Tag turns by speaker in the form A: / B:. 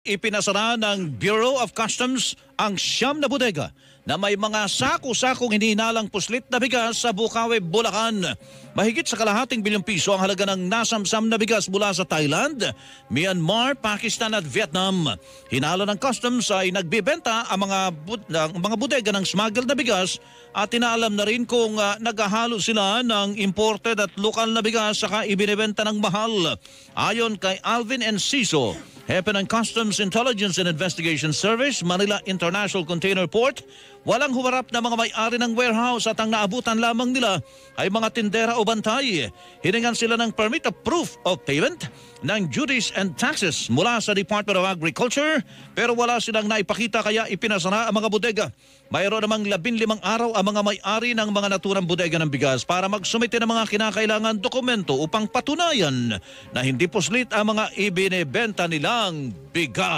A: ipinasara ng Bureau of Customs ang 9 na bodega na may mga sako-sakong hinihinalang puslit na bigas sa Bukawi, Bulacan. Mahigit sa kalahating bilyong piso ang halaga ng nasamsam na bigas mula sa Thailand, Myanmar, Pakistan at Vietnam. Hinala ng customs ay nagbibenta ang mga bodega ng smuggled na bigas at inaalam na rin kung naghahalo sila ng imported at lokal na bigas saka ibinibenta ng mahal. Ayon kay Alvin Enciso, Hepe ng Customs Intelligence and Investigation Service, Manila International Container Port, walang humarap na mga may-ari ng warehouse at ang naabutan lamang nila ay mga tindera o bantay. Hiningan sila ng permit of proof of payment ng duties and taxes mula sa Department of Agriculture pero wala silang naipakita kaya ipinasara ang mga bodega. Mayroon namang 15 araw ang mga may-ari ng mga naturang bodega ng bigas para magsumite ng mga kinakailangan dokumento upang patunayan na hindi puslit ang mga ibinebenta nilang bigas.